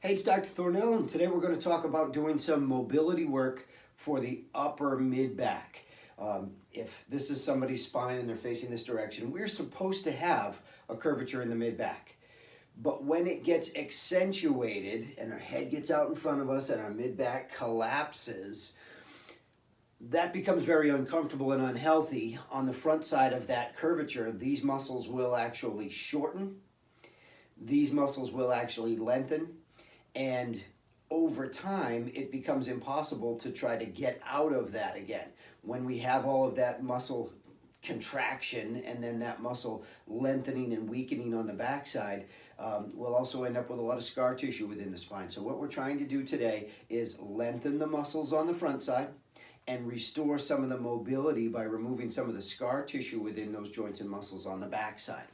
Hey, it's Dr. Thornell, and today we're going to talk about doing some mobility work for the upper mid-back. If this is somebody's spine and they're facing this direction, we're supposed to have a curvature in the mid-back. But when it gets accentuated and our head gets out in front of us and our mid-back collapses, that becomes very uncomfortable and unhealthy. On the front side of that curvature, these muscles will actually shorten. These muscles will actually lengthen. And over time, it becomes impossible to try to get out of that again. When we have all of that muscle contraction and then that muscle lengthening and weakening on the backside, we'll also end up with a lot of scar tissue within the spine. So what we're trying to do today is lengthen the muscles on the front side and restore some of the mobility by removing some of the scar tissue within those joints and muscles on the backside.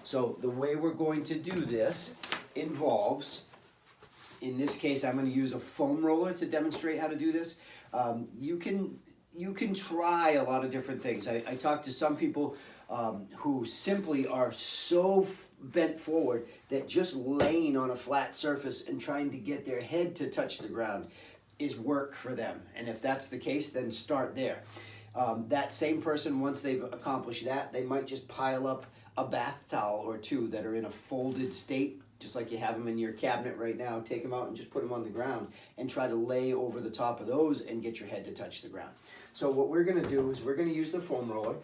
So the way we're going to do this involves, in this case, I'm going to use a foam roller to demonstrate how to do this. You can try a lot of different things. I talk to some people who simply are so bent forward that just laying on a flat surface and trying to get their head to touch the ground is work for them. And if that's the case, then start there. That same person, once they've accomplished that, they might just pile up a bath towel or two that are in a folded state, just like you have them in your cabinet right now. Take them out and just put them on the ground and try to lay over the top of those and get your head to touch the ground. So what we're going to do is we're going to use the foam roller.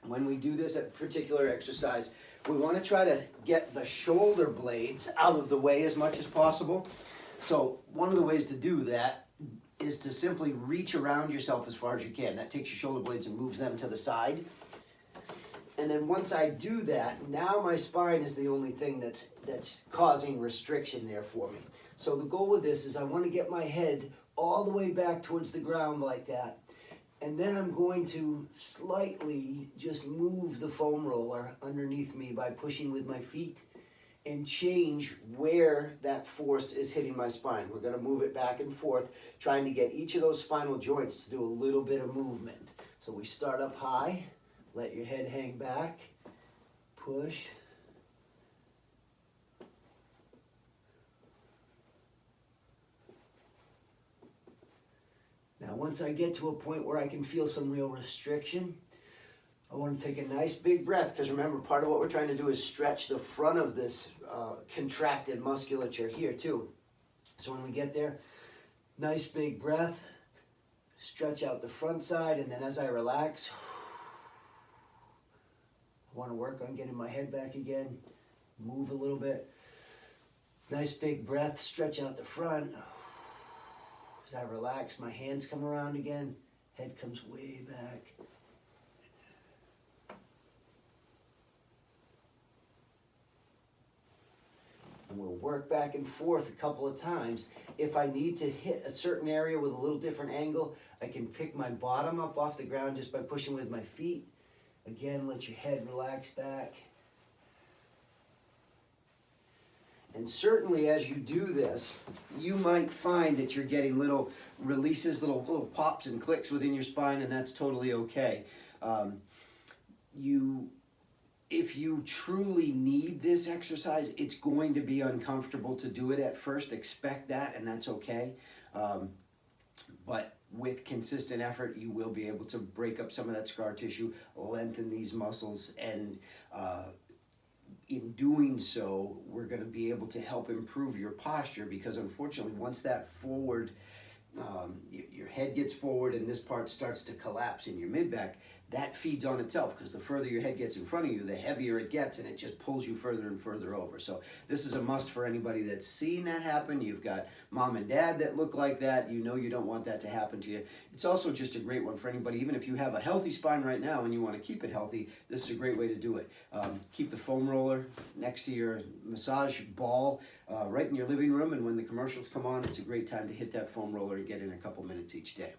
When we do this particular exercise, we want to try to get the shoulder blades out of the way as much as possible. So one of the ways to do that is to simply reach around yourself as far as you can. That takes your shoulder blades and moves them to the side. And then once I do that, now my spine is the only thing that's causing restriction there for me. So the goal with this is I want to get my head all the way back towards the ground like that. And then I'm going to slightly just move the foam roller underneath me by pushing with my feet and change where that force is hitting my spine. We're going to move it back and forth, trying to get each of those spinal joints to do a little bit of movement. So we start up high. Let your head hang back, push. Now once I get to a point where I can feel some real restriction, I want to take a nice big breath, because remember, part of what we're trying to do is stretch the front of this contracted musculature here too. So when we get there, nice big breath, stretch out the front side, and then as I relax, I want to work on getting my head back again, move a little bit. Nice big breath, stretch out the front. As I relax, my hands come around again, head comes way back. And we'll work back and forth a couple of times. If I need to hit a certain area with a little different angle, I can pick my bottom up off the ground just by pushing with my feet. Again, let your head relax back. And certainly as you do this, you might find that you're getting little releases, little pops and clicks within your spine, and that's totally okay. If you truly need this exercise, it's going to be uncomfortable to do it at first. Expect that, and that's okay. But with consistent effort, you will be able to break up some of that scar tissue, lengthen these muscles, and in doing so, we're going to be able to help improve your posture, because unfortunately, once that forward, your head gets forward and this part starts to collapse in your mid-back, that feeds on itself, because the further your head gets in front of you, the heavier it gets, and it just pulls you further and further over. So this is a must for anybody that's seen that happen. You've got mom and dad that look like that. You know you don't want that to happen to you. It's also just a great one for anybody. Even if you have a healthy spine right now and you want to keep it healthy, this is a great way to do it. Keep the foam roller next to your massage ball right in your living room, and when the commercials come on, it's a great time to hit that foam roller and get in a couple minutes each day.